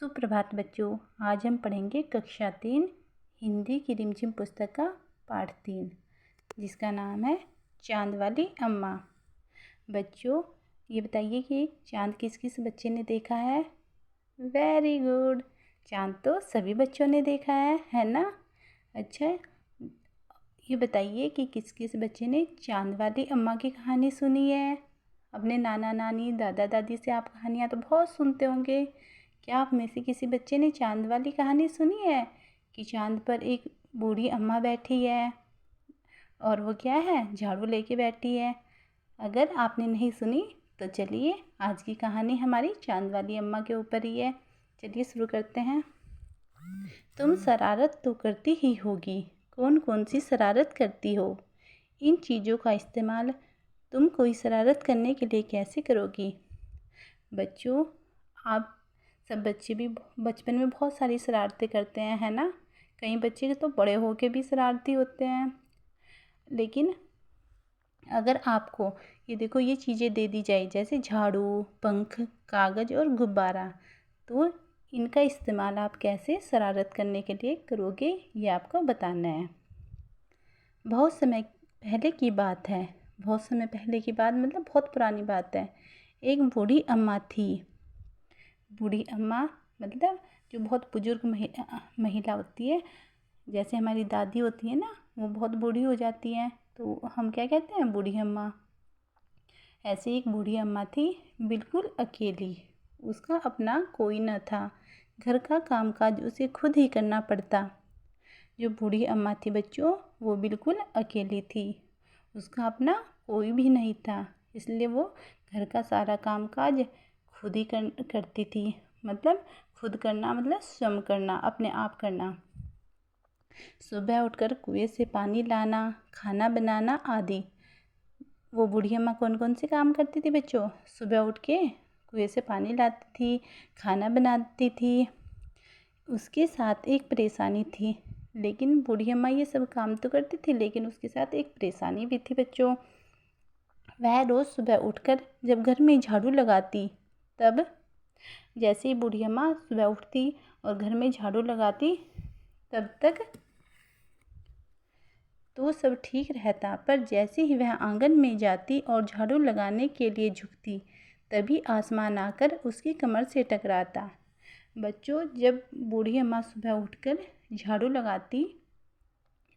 सुप्रभात बच्चों। आज हम पढ़ेंगे कक्षा 3 हिंदी की रिमझिम पुस्तक का पाठ 3 जिसका नाम है चांद वाली अम्मा। बच्चों ये बताइए कि चांद किस किस बच्चे ने देखा है। वेरी गुड, चांद तो सभी बच्चों ने देखा है ना। अच्छा, ये बताइए कि किस किस बच्चे ने चांद वाली अम्मा की कहानी सुनी है। अपने नाना नानी दादा दादी से आप कहानियाँ तो बहुत सुनते होंगे। क्या आप में से किसी बच्चे ने चांद वाली कहानी सुनी है कि चांद पर एक बूढ़ी अम्मा बैठी है और वो क्या है, झाड़ू लेके बैठी है। अगर आपने नहीं सुनी तो चलिए, आज की कहानी हमारी चांद वाली अम्मा के ऊपर ही है। चलिए शुरू करते हैं। तुम शरारत तो करती ही होगी, कौन कौन सी शरारत करती हो। इन चीज़ों का इस्तेमाल तुम कोई शरारत करने के लिए कैसे करोगी। बच्चों, आप सब बच्चे भी बचपन में बहुत सारी शरारतें करते हैं, है ना। कई बच्चे तो बड़े होके भी शरारती होते हैं। लेकिन अगर आपको ये देखो ये चीज़ें दे दी जाए जैसे झाड़ू, पंख, कागज़ और गुब्बारा, तो इनका इस्तेमाल आप कैसे शरारत करने के लिए करोगे, ये आपको बताना है। बहुत समय पहले की बात है, बहुत समय पहले की बात मतलब बहुत पुरानी बात है। एक बूढ़ी अम्मा थी। बूढ़ी अम्मा मतलब जो बहुत बुजुर्ग महिला होती है, जैसे हमारी दादी होती है ना, वो बहुत बूढ़ी हो जाती है तो हम क्या कहते हैं, बूढ़ी अम्मा। ऐसे एक बूढ़ी अम्मा थी, बिल्कुल अकेली। उसका अपना कोई न था, घर का कामकाज उसे खुद ही करना पड़ता। जो बूढ़ी अम्मा थी बच्चों, वो बिल्कुल अकेली थी। उसका अपना कोई भी नहीं था, इसलिए वो घर का सारा कामकाज खुद ही करती थी। मतलब खुद करना मतलब स्वयं करना, अपने आप करना। सुबह उठकर कुएं से पानी लाना, खाना बनाना आदि। वो बूढ़ी अम्मा कौन कौन से काम करती थी बच्चों। सुबह उठ के कुएं से पानी लाती थी, खाना बनाती थी। उसके साथ एक परेशानी थी, लेकिन बूढ़ी अम्मा ये सब काम तो करती थी, लेकिन उसके साथ एक परेशानी भी थी बच्चों। वह रोज़ सुबह उठकर जब घर में झाड़ू लगाती, तब जैसे ही बूढ़ी अम्मा सुबह उठती और घर में झाड़ू लगाती, तब तक तो सब ठीक रहता। पर जैसे ही वह आंगन में जाती और झाड़ू लगाने के लिए झुकती, तभी आसमान आकर उसकी कमर से टकराता। बच्चों, जब बूढ़ी अम्मा सुबह उठकर झाड़ू लगाती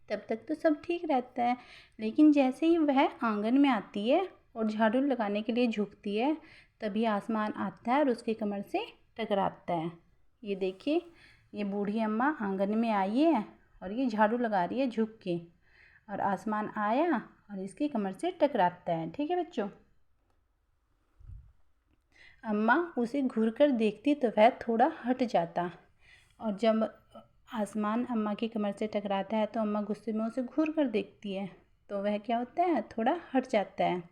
तब तक तो सब ठीक रहता है, लेकिन जैसे ही वह आंगन में आती है और झाड़ू लगाने के लिए झुकती है, तभी आसमान आता है और उसकी कमर से टकराता है। ये देखिए, ये बूढ़ी अम्मा आंगन में आई है और ये झाड़ू लगा रही है झुक के, और आसमान आया और इसकी कमर से टकराता है। ठीक है बच्चों। अम्मा उसे घूर कर देखती तो वह थोड़ा हट जाता, और जब आसमान अम्मा की कमर से टकराता है तो अम्मा गुस्से में उसे घूर कर देखती है, तो वह क्या होता है, थोड़ा हट जाता है।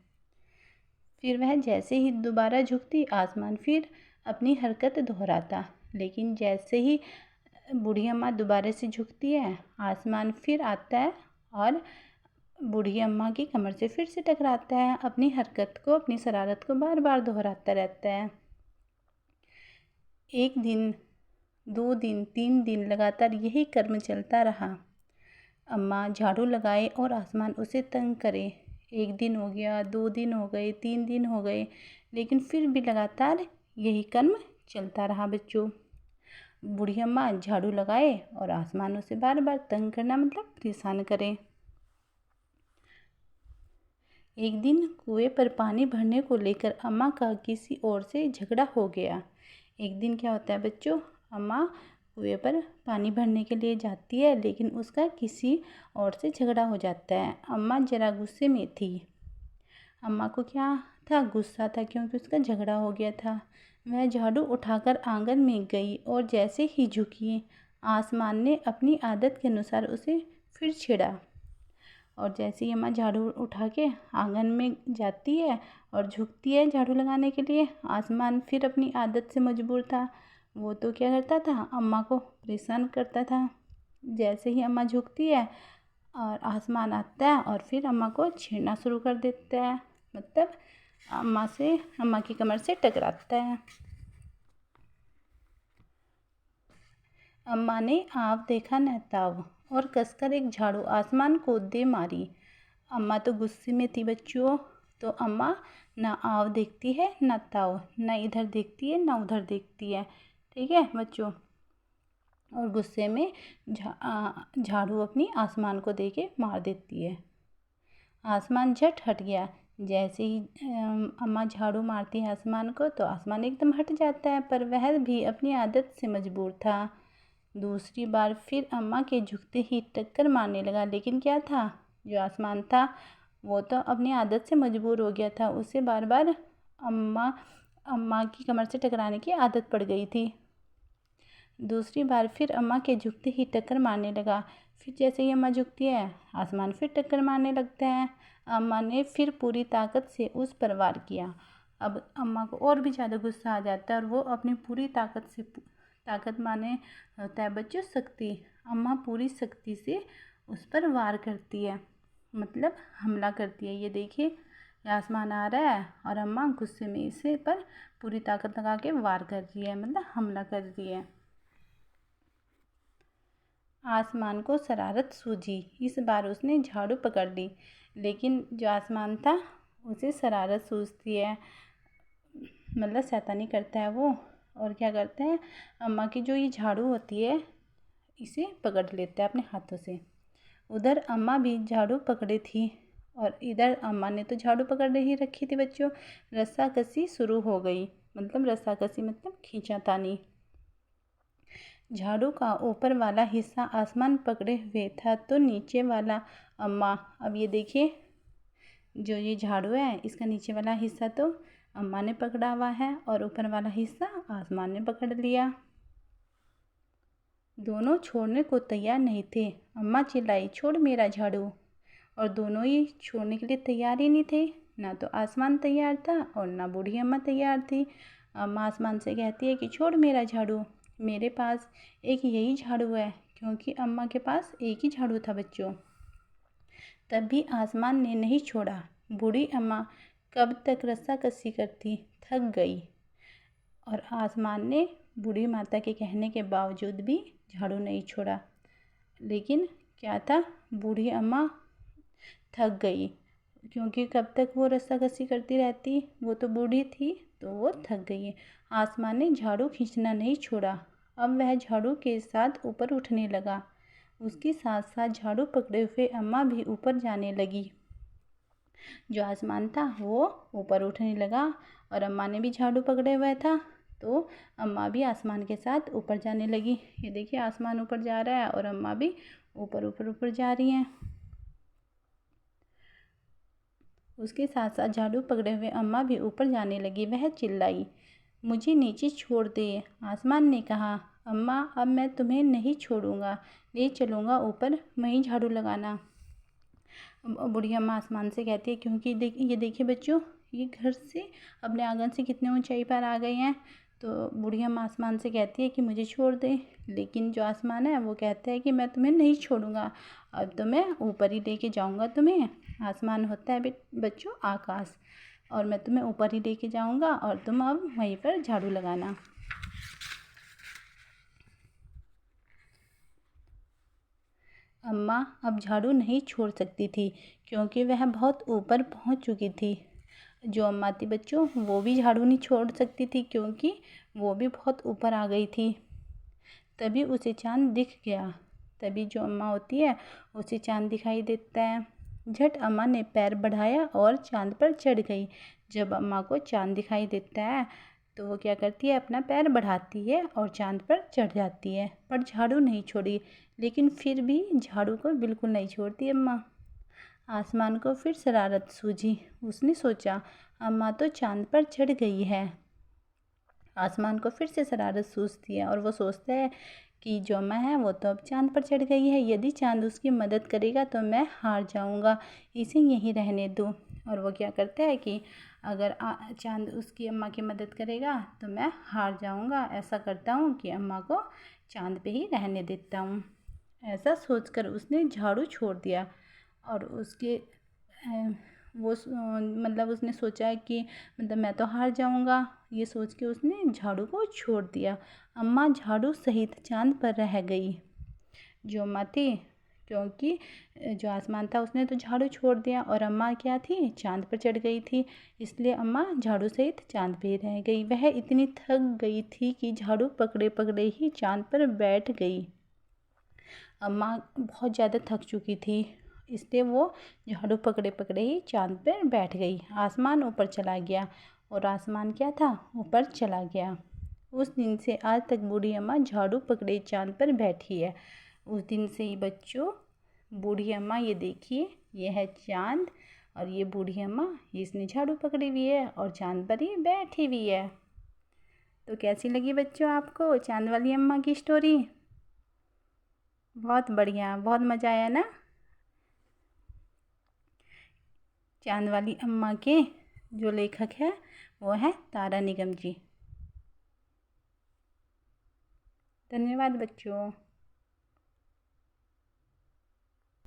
फिर वह जैसे ही दोबारा झुकती, आसमान फिर अपनी हरकत दोहराता। लेकिन जैसे ही बूढ़ी अम्मा दोबारा से झुकती है, आसमान फिर आता है और बूढ़ी अम्मा की कमर से फिर से टकराता है। अपनी हरकत को, अपनी शरारत को बार बार दोहराता रहता है। एक दिन, 2 दिन, 3 दिन लगातार यही क्रम चलता रहा। अम्मा झाड़ू लगाए और आसमान उसे तंग करे। 1 दिन हो गया, 2 दिन हो गए, 3 दिन हो गए, लेकिन फिर भी लगातार यही क्रम चलता रहा बच्चों। बूढ़ी अम्मा झाड़ू लगाए और आसमान उसे बार बार तंग करना मतलब परेशान करे। एक दिन कुएं पर पानी भरने को लेकर अम्मा का किसी और से झगड़ा हो गया। एक दिन क्या होता है बच्चों, अम्मा कुएं पर पानी भरने के लिए जाती है, लेकिन उसका किसी और से झगड़ा हो जाता है। अम्मा ज़रा गुस्से में थी। अम्मा को क्या था, गुस्सा था, क्योंकि उसका झगड़ा हो गया था। वह झाड़ू उठाकर आंगन में गई और जैसे ही झुकी, आसमान ने अपनी आदत के अनुसार उसे फिर छेड़ा। और जैसे ही अम्मा झाड़ू उठा के आंगन में जाती है और झुकती है झाड़ू लगाने के लिए, आसमान फिर अपनी आदत से मजबूर था। वो तो क्या करता था, अम्मा को परेशान करता था। जैसे ही अम्मा झुकती है और आसमान आता है और फिर अम्मा को छेड़ना शुरू कर देता है, मतलब अम्मा की कमर से टकराता है। अम्मा ने आव देखा न ताव और कसकर एक झाड़ू आसमान को दे मारी। अम्मा तो गुस्से में थी बच्चों। तो अम्मा ना आव देखती है ना ताव, ना इधर देखती है ना उधर देखती है। ठीक है बच्चों। और गुस्से में झाड़ू अपनी आसमान को दे के मार देती है। आसमान झट हट गया। जैसे ही अम्मा झाड़ू मारती है आसमान को तो आसमान एकदम हट जाता है, पर वह भी अपनी आदत से मजबूर था। दूसरी बार फिर अम्मा के झुकते ही टक्कर मारने लगा, लेकिन क्या था, जो आसमान था वो तो अपनी आदत से मजबूर हो गया था। उसे बार बार अम्मा की कमर से टकराने की आदत पड़ गई थी। दूसरी बार फिर अम्मा के झुकते ही टक्कर मारने लगा। फिर जैसे ही अम्मा झुकती है आसमान फिर टक्कर मारने लगता है। अम्मा ने फिर पूरी ताकत से उस पर वार किया। अब अम्मा को और भी ज़्यादा गुस्सा आ जाता है और वो अपनी पूरी ताकत माने होता है बच्चों शक्ति। अम्मा पूरी शक्ति से उस पर वार करती है, मतलब हमला करती है। ये देखिए, ये आसमान आ रहा है और अम्मा गुस्से में इसे पर पूरी ताकत लगा के वार कर रही है, मतलब हमला कर रही है। आसमान को शरारत सूझी। इस बार उसने झाड़ू पकड़ ली, लेकिन जो आसमान था उसे शरारत सूझती है, मतलब शैतानी करता है वो। और क्या करता है, अम्मा की जो ये झाड़ू होती है इसे पकड़ लेता है अपने हाथों से। उधर अम्मा भी झाड़ू पकड़ी थी और इधर अम्मा ने तो झाड़ू पकड़ ही रखी थी बच्चों। रस्साकसी शुरू हो गई, मतलब रस्साकसी मतलब खींचातानी। झाड़ू का ऊपर वाला हिस्सा आसमान पकड़े हुए था तो नीचे वाला अम्मा। अब ये देखिए, जो ये झाड़ू है इसका नीचे वाला हिस्सा तो अम्मा ने पकड़ा हुआ है और ऊपर वाला हिस्सा आसमान ने पकड़ लिया। दोनों छोड़ने को तैयार नहीं थे। अम्मा चिल्लाई, छोड़ मेरा झाड़ू। और दोनों ही छोड़ने के लिए तैयार ही नहीं थे। ना तो आसमान तैयार था और ना बूढ़ी अम्मा तैयार थी। अम्मा आसमान से कहती है कि छोड़ मेरा झाड़ू, मेरे पास एक यही झाड़ू है, क्योंकि अम्मा के पास एक ही झाड़ू था बच्चों। तब भी आसमान ने नहीं छोड़ा। बूढ़ी अम्मा कब तक रस्साकसी करती, थक गई और आसमान ने बूढ़ी माता के कहने के बावजूद भी झाड़ू नहीं छोड़ा। लेकिन क्या था, बूढ़ी अम्मा थक गई, क्योंकि कब तक वो रस्साकसी करती रहती, वो तो बूढ़ी थी तो वो थक गई है। आसमान ने झाड़ू खींचना नहीं छोड़ा। अब वह झाड़ू के साथ ऊपर उठने लगा। उसके साथ साथ झाड़ू पकड़े हुए अम्मा भी ऊपर जाने लगी। जो आसमान था वो ऊपर उठने लगा और अम्मा ने भी झाड़ू पकड़े हुए था तो अम्मा भी आसमान के साथ ऊपर जाने लगी। ये देखिए, आसमान ऊपर जा रहा है और अम्मा भी ऊपर ऊपर ऊपर जा रही हैं। उसके साथ साथ झाड़ू पकड़े हुए अम्मा भी ऊपर जाने लगी। वह चिल्लाई, मुझे नीचे छोड़ दे। आसमान ने कहा, अम्मा अब मैं तुम्हें नहीं छोड़ूंगा, ले चलूँगा ऊपर, वहीं झाड़ू लगाना। बूढ़ी अम्मा आसमान से कहती है, क्योंकि ये देखिए बच्चों, ये घर से अपने आंगन से कितने ऊंचाई पर आ गए हैं। तो बूढ़ी अम्मा आसमान से कहती है कि मुझे छोड़ दे, लेकिन जो आसमान है वो कहता है कि मैं तुम्हें नहीं छोड़ूंगा, अब तो मैं ऊपर ही लेके जाऊंगा तुम्हें। आसमान होता है बच्चों आकाश, और मैं तुम्हें ऊपर ही लेके जाऊंगा और तुम अब वहीं पर झाड़ू लगाना। अम्मा अब झाड़ू नहीं छोड़ सकती थी, क्योंकि वह बहुत ऊपर पहुंच चुकी थी। जो अम्मा थी बच्चों वो भी झाड़ू नहीं छोड़ सकती थी, क्योंकि वो भी बहुत ऊपर आ गई थी। तभी उसे चाँद दिख गया। तभी जो अम्मा होती है उसे चाँद दिखाई देता है। झट अम्मा ने पैर बढ़ाया और चाँद पर चढ़ गई। जब अम्मा को चाँद दिखाई देता है तो वो क्या करती है, अपना पैर बढ़ाती है और चाँद पर चढ़ जाती है, पर झाड़ू नहीं छोड़ी। लेकिन फिर भी झाड़ू को बिल्कुल नहीं छोड़ती अम्मा। आसमान को फिर शरारत सूझी। उसने सोचा, अम्मा तो चाँद पर चढ़ गई है। आसमान को फिर से शरारत सूझती है और वो सोचता है कि जो अम्मा है वो तो अब चाँद पर चढ़ गई है, यदि चाँद उसकी मदद करेगा तो मैं हार जाऊंगा, इसे यहीं रहने दो। और वो क्या करता है कि अगर चाँद उसकी अम्मा की मदद करेगा तो मैं हार जाऊंगा, ऐसा करता हूँ कि अम्मा को चाँद पे ही रहने देता हूँ। ऐसा सोचकर उसने झाड़ू छोड़ दिया और मतलब उसने सोचा कि मतलब मैं तो हार जाऊंगा, ये सोच के उसने झाड़ू को छोड़ दिया। अम्मा झाड़ू सहित चाँद पर रह गई। जो अम्मा थी, क्योंकि जो आसमान था उसने तो झाड़ू छोड़ दिया और अम्मा क्या थी, चाँद पर चढ़ गई थी, इसलिए अम्मा झाड़ू सहित चाँद पे रह गई। वह इतनी थक गई थी कि झाड़ू पकड़े पकड़े ही चाँद पर बैठ गई। अम्मा बहुत ज़्यादा थक चुकी थी, इसलिए वो झाड़ू पकड़े पकड़े ही चाँद पर बैठ गई। आसमान ऊपर चला गया और आसमान क्या था, ऊपर चला गया। उस दिन से आज तक बूढ़ी अम्मा झाड़ू पकड़े चाँद पर बैठी है। उस दिन से ही बच्चों, बूढ़ी अम्मा ये देखिए, ये है चाँद और ये बूढ़ी अम्मा, इसने झाड़ू पकड़ी हुई है और चाँद पर ही बैठी हुई है। तो कैसी लगी बच्चों आपको चाँद वाली अम्मा की स्टोरी? बहुत बढ़िया, बहुत मज़ा आया ना। चाँद वाली अम्मा के जो लेखक है वो है तारा निगम जी। धन्यवाद बच्चों।